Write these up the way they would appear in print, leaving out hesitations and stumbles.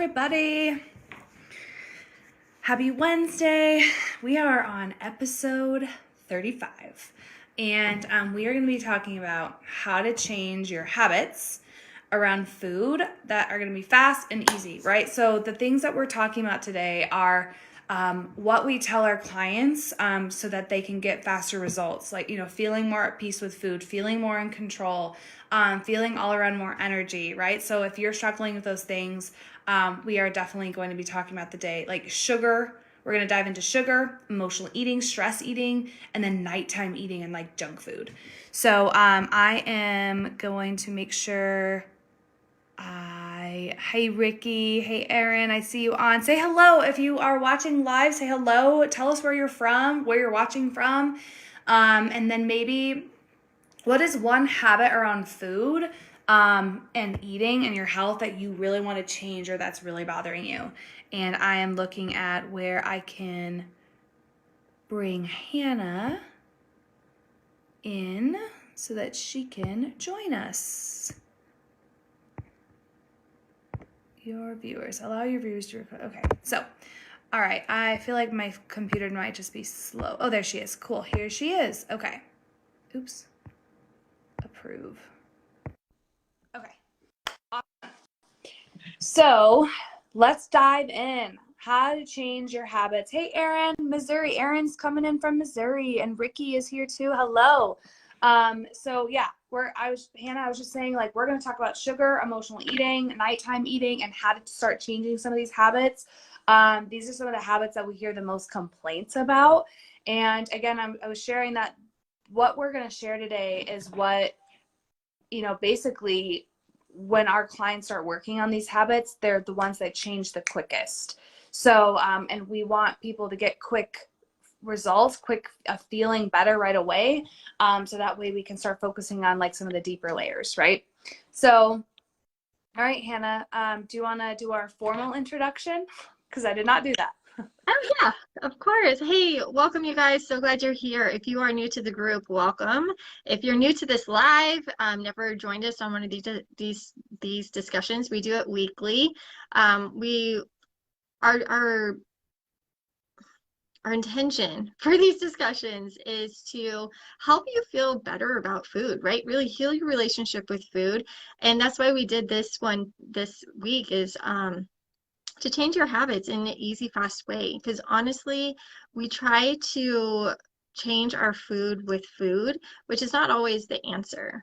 everybody. Happy Wednesday. We are on episode 35, and we are going to be talking about how to change your habits around food that are going to be fast and easy, right? So the things that we're talking about today are what we tell our clients so that they can get faster results, like, feeling more at peace with food, feeling more in control, feeling all around more energy, right? So if you're struggling with those things, we are definitely going to be talking about the day, like sugar. We're going to dive into sugar, emotional eating, stress eating, and then nighttime eating and like junk food. So I am going to make sure hey Ricky, hey Aaron, I see you on. Say hello if you are watching live. Say hello. Tell us where you're from, where you're watching from, and then maybe what is one habit around food and eating and your health that you really want to change or that's really bothering you. And I am looking at where I can bring Hannah in so that she can join us. Your viewers, allow your viewers to record. Okay, so, all right, I feel like my computer might just be slow. Oh, there she is. Cool, here she is. Okay, oops, approve. Okay, awesome. So let's dive in. How to change your habits. Hey, Aaron, Missouri. Aaron's coming in from Missouri, and Ricky is here too. Hello. So yeah, Hannah, I was just saying, like, we're going to talk about sugar, emotional eating, nighttime eating, and how to start changing some of these habits. These are some of the habits that we hear the most complaints about. And again, I was sharing that what we're going to share today is what, basically when our clients start working on these habits, they're the ones that change the quickest. So, and we want people to get quick results, feeling better right away. So that way we can start focusing on like some of the deeper layers, right? So, all right, Hannah, do you want to do our formal introduction? Because I did not do that. Oh yeah, of course. Hey, welcome you guys. So glad you're here. If you are new to the group, welcome. If you're new to this live, never joined us on one of these discussions, we do it weekly. Our intention for these discussions is to help you feel better about food, right? Really heal your relationship with food. And that's why we did this one this week is to change your habits in an easy, fast way. Because honestly, we try to change our food with food, which is not always the answer.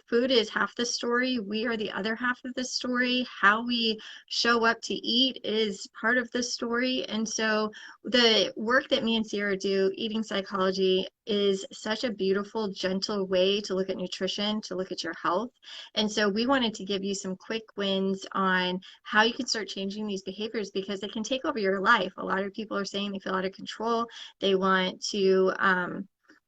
Food is half the story. We are the other half of the story. How we show up to eat is part of the story. And so the work that me and Sierra do, eating psychology, is such a beautiful, gentle way to look at nutrition, to look at your health. And so we wanted to give you some quick wins on how you can start changing these behaviors because they can take over your life. A lot of people are saying they feel out of control. They want to,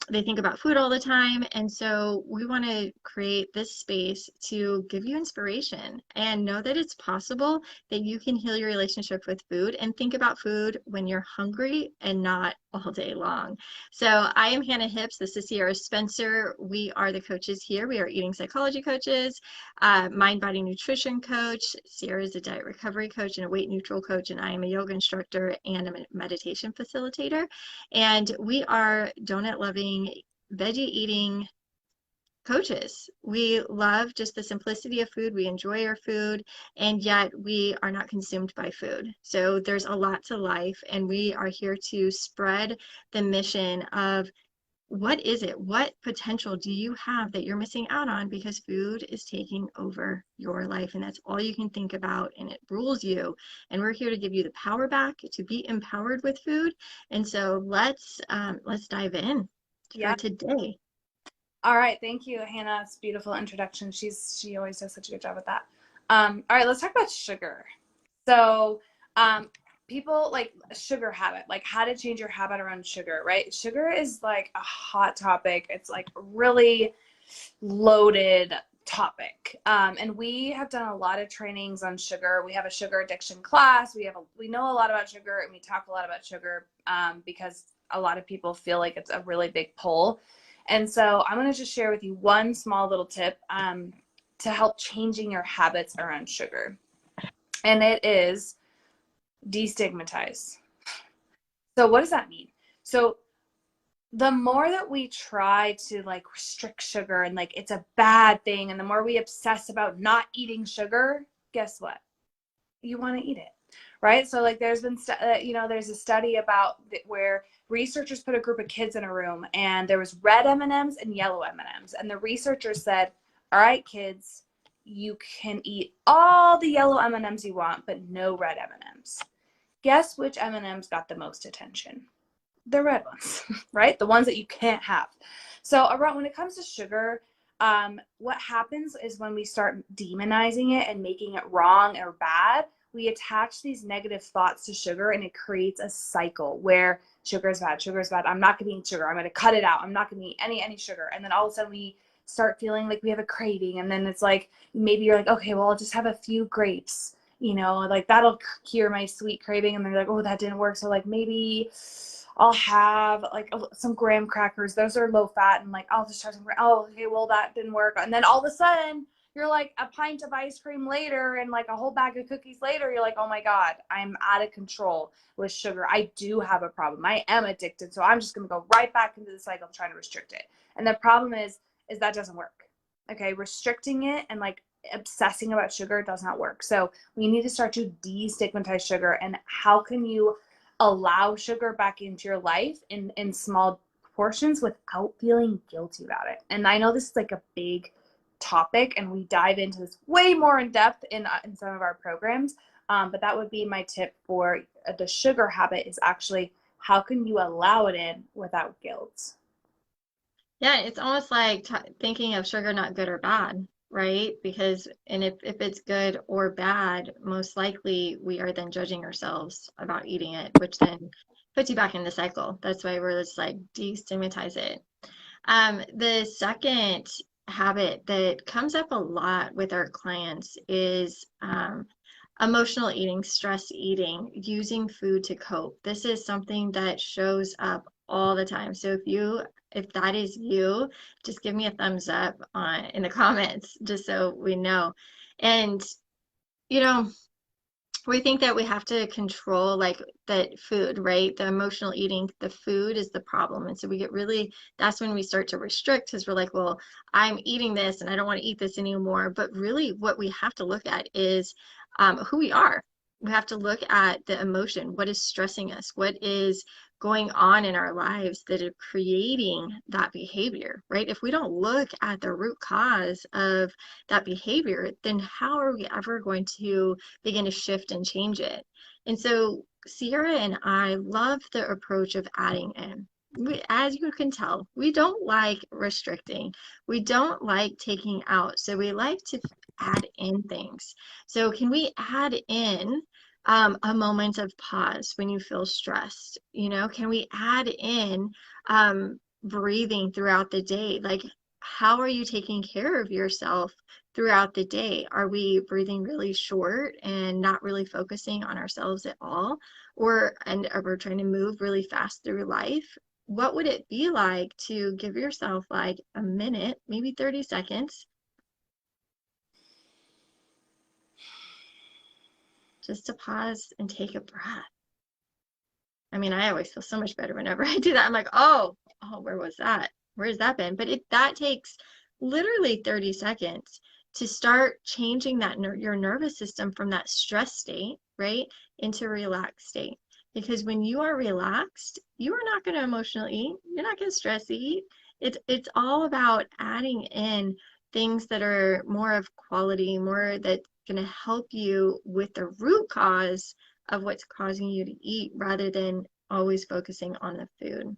they think about food all the time. And so we want to create this space to give you inspiration and know that it's possible that you can heal your relationship with food and think about food when you're hungry and not all day long. So I am Hannah Hips. This is Sierra Spencer. We are the coaches here. We are eating psychology coaches, mind body nutrition coach. Sierra is a diet recovery coach and a weight neutral coach, and I am a yoga instructor and a meditation facilitator. And we are donut loving, veggie eating coaches. We love just the simplicity of food. We enjoy our food, and yet we are not consumed by food. So there's a lot to life, and we are here to spread the mission of what is it? What potential do you have that you're missing out on because food is taking over your life and that's all you can think about and it rules you. And we're here to give you the power back to be empowered with food. And so let's dive in for today. All right, thank you, Hannah. It's a beautiful introduction. She always does such a good job with that. All right, let's talk about sugar. So, people like sugar habit, like how to change your habit around sugar, right? Sugar is like a hot topic. It's like really loaded topic. And we have done a lot of trainings on sugar. We have a sugar addiction class. We know a lot about sugar and we talk a lot about sugar because a lot of people feel like it's a really big pull. And so I'm going to just share with you one small little tip to help changing your habits around sugar. and it is destigmatize. So what does that mean? So the more that we try to like restrict sugar and like it's a bad thing, and the more we obsess about not eating sugar, guess what? You want to eat it, right? So like there's been there's a study about where researchers put a group of kids in a room, and there was red M&Ms and yellow M&Ms, and the researchers said, all right kids, you can eat all the yellow M&Ms you want but no red M&Ms. Guess which M&Ms got the most attention? The red ones, right? The ones that you can't have. So around when it comes to sugar, what happens is when we start demonizing it and making it wrong or bad, we attach these negative thoughts to sugar, and it creates a cycle where sugar is bad, sugar is bad. I'm not going to eat sugar. I'm going to cut it out. I'm not going to eat any sugar. And then all of a sudden we start feeling like we have a craving, and then it's like maybe you're like, okay, well I'll just have a few grapes, like that'll cure my sweet craving. And then you're like, oh, that didn't work. So like maybe I'll have like some graham crackers. Those are low fat, and like I'll just try some. Oh, okay, well that didn't work. And then all of a sudden, you're like a pint of ice cream later, and like a whole bag of cookies later. You're like, oh my god, I'm out of control with sugar. I do have a problem. I am addicted, so I'm just gonna go right back into the cycle of trying to restrict it. And the problem is that doesn't work. Okay, restricting it and like obsessing about sugar does not work. So we need to start to destigmatize sugar. And how can you allow sugar back into your life in small portions without feeling guilty about it? And I know this is like a big topic, and we dive into this way more in depth in some of our programs. But that would be my tip for the sugar habit, is actually how can you allow it in without guilt? Yeah, it's almost like t thinking of sugar not good or bad, right? Because, and if it's good or bad, most likely we are then judging ourselves about eating it, which then puts you back in the cycle. That's why we're just like destigmatize it. The second habit that comes up a lot with our clients is emotional eating, stress eating, using food to cope. This is something that shows up all the time. So if that is you, just give me a thumbs up on in the comments just so we know. And you know, we think that we have to control like that food, right? The emotional eating, the food is the problem. And so we get really, that's when we start to restrict because we're like, well, I'm eating this and I don't want to eat this anymore. But really, what we have to look at is who we are. We have to look at the emotion. What is stressing us? What is going on in our lives that are creating that behavior, right? If we don't look at the root cause of that behavior, then how are we ever going to begin to shift and change it? And so Sierra and I love the approach of adding in. As you can tell, we don't like restricting. We don't like taking out. So we like to add in things. So can we add in a moment of pause when you feel stressed? Can we add in breathing throughout the day? Like, how are you taking care of yourself throughout the day? Are we breathing really short and not really focusing on ourselves at all? And are we trying to move really fast through life? What would it be like to give yourself like a minute, maybe 30 seconds, just to pause and take a breath? I mean, I always feel so much better whenever I do that. I'm like, oh, where was that? Where's that been? But that takes literally 30 seconds to start changing your nervous system from that stress state, right, into a relaxed state. Because when you are relaxed, you are not going to emotionally eat. You're not going to stress eat. It's all about adding in things that are more of quality, more that's going to help you with the root cause of what's causing you to eat rather than always focusing on the food.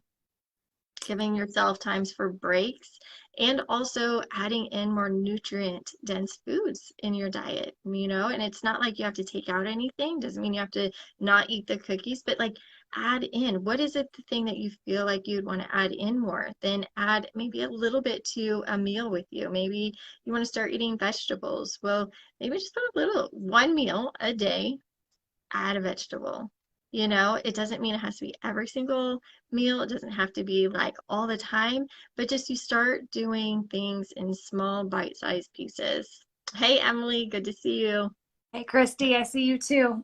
Giving yourself times for breaks and also adding in more nutrient dense foods in your diet, and it's not like you have to take out anything. Doesn't mean you have to not eat the cookies, but like add in what is it, the thing that you feel like you'd want to add in more, then add maybe a little bit to a meal with you. Maybe you want to start eating vegetables. Well, maybe just put a little, one meal a day, add a vegetable. It doesn't mean it has to be every single meal. It doesn't have to be like all the time, but just you start doing things in small bite-sized pieces. Hey, Emily, good to see you. Hey, Christy, I see you too.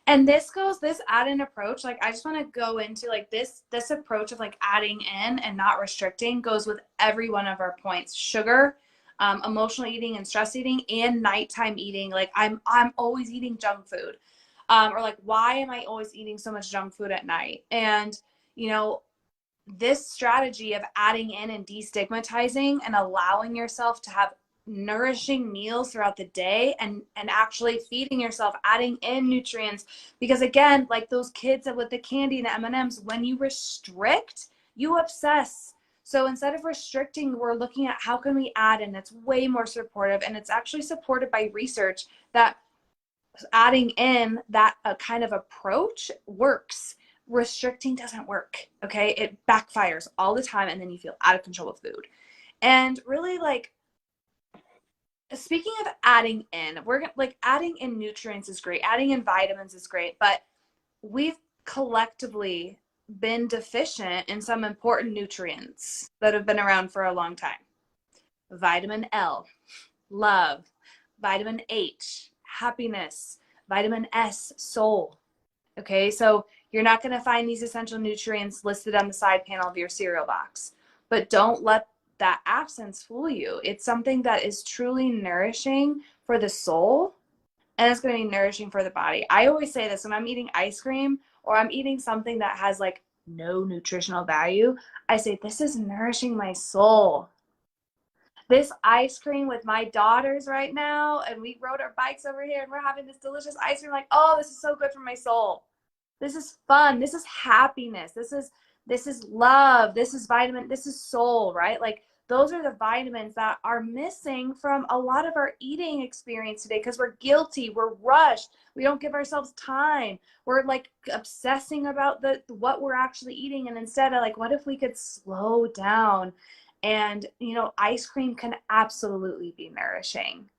And this add-in approach, like I just want to go into like this approach of like adding in and not restricting goes with every one of our points. Sugar, emotional eating and stress eating, and nighttime eating. Like I'm always eating junk food. Or like why am I always eating so much junk food at night? And you know, this strategy of adding in and destigmatizing and allowing yourself to have nourishing meals throughout the day and actually feeding yourself, adding in nutrients, because again, like those kids with the candy and the M&Ms, when you restrict, you obsess. So instead of restricting, we're looking at how can we add in. It's way more supportive, and it's actually supported by research that adding in that kind of approach works. Restricting doesn't work. Okay, it backfires all the time, and then you feel out of control with food. And really, like, speaking of adding in, we're like adding in nutrients is great, adding in vitamins is great, but we've collectively been deficient in some important nutrients that have been around for a long time. Vitamin L, love; vitamin H, happiness; vitamin S, soul. Okay, so you're not going to find these essential nutrients listed on the side panel of your cereal box, but don't let that absence fool you. It's something that is truly nourishing for the soul, and it's going to be nourishing for the body. I always say this when I'm eating ice cream or I'm eating something that has like no nutritional value. I say, this is nourishing my soul. This ice cream with my daughters right now, and we rode our bikes over here and we're having this delicious ice cream, like, oh, this is so good for my soul. This is fun. This is happiness. This is love. This is vitamin. This is soul, right? Like those are the vitamins that are missing from a lot of our eating experience today, because we're guilty, we're rushed, we don't give ourselves time. We're like obsessing about the what we're actually eating, and instead of like, what if we could slow down? And ice cream can absolutely be nourishing.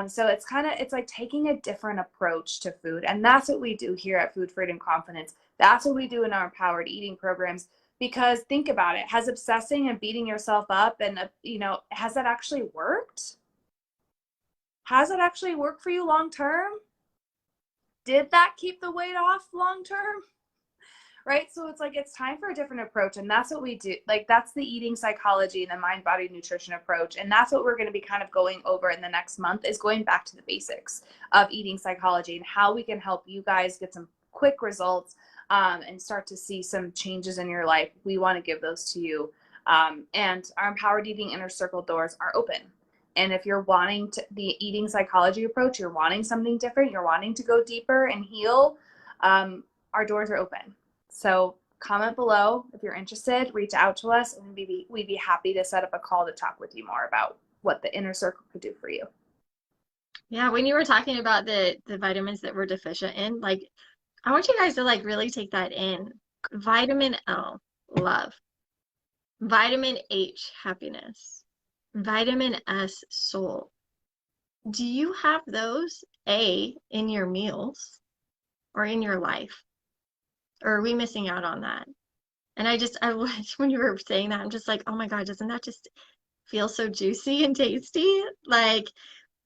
So it's like taking a different approach to food. And that's what we do here at Food Freedom Confidence. That's what we do in our empowered eating programs. Because think about it, has obsessing and beating yourself up and, has that actually worked? Has it actually worked for you long term? Did that keep the weight off long term? Right? So it's like it's time for a different approach, and that's what we do. Like that's the eating psychology and the mind body nutrition approach, and that's what we're going to be kind of going over in the next month, is going back to the basics of eating psychology and how we can help you guys get some quick results, and start to see some changes in your life. We want to give those to you, and our empowered eating inner circle doors are open. And if you're wanting the eating psychology approach, you're wanting something different, you're wanting to go deeper and heal, our doors are open. So comment below if you're interested, reach out to us, and we'd be happy to set up a call to talk with you more about what the inner circle could do for you. Yeah, when you were talking about the vitamins that we're deficient in, like I want you guys to like really take that in. Vitamin L, love. Vitamin H, happiness. Vitamin S, soul. Do you have those A in your meals or in your life? Or are we missing out on that? And when you were saying that, I'm just like, oh my God, doesn't that just feel so juicy and tasty? Like,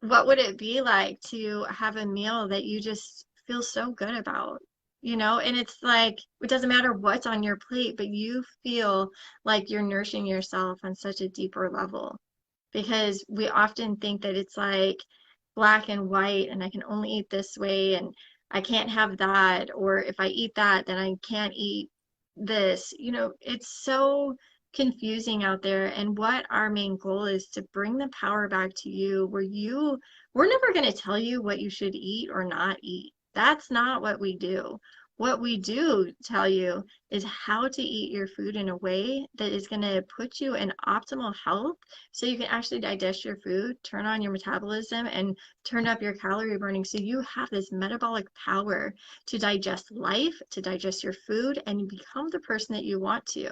what would it be like to have a meal that you just feel so good about? And it's like, it doesn't matter what's on your plate, but you feel like you're nourishing yourself on such a deeper level. Because we often think that it's like black and white, and I can only eat this way, and I can't have that, or if I eat that, then I can't eat this. It's so confusing out there. And what our main goal is to bring the power back to you, where we're never going to tell you what you should eat or not eat. That's not what we do. What we do tell you is how to eat your food in a way that is going to put you in optimal health so you can actually digest your food, turn on your metabolism, and turn up your calorie burning so you have this metabolic power to digest life, to digest your food, and you become the person that you want to.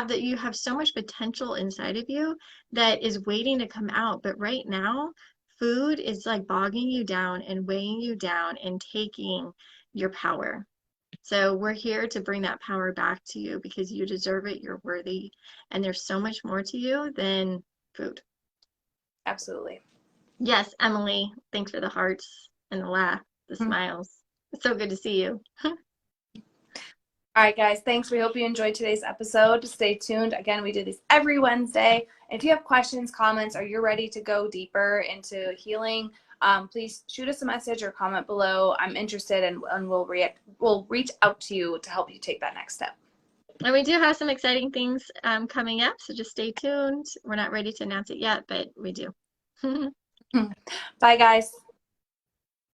You have so much potential inside of you that is waiting to come out. But right now, food is like bogging you down and weighing you down and taking your power. So we're here to bring that power back to you because you deserve it, you're worthy, and there's so much more to you than food. Absolutely. Yes, Emily, thanks for the hearts and the laugh, the smiles. It's so good to see you. All right, guys, thanks. We hope you enjoyed today's episode. Stay tuned. Again, we do these every Wednesday. If you have questions, comments, or you're ready to go deeper into healing, please shoot us a message or comment below. I'm interested, and we'll reach out to you to help you take that next step. And we do have some exciting things coming up, so just stay tuned. We're not ready to announce it yet, but we do. Bye, guys.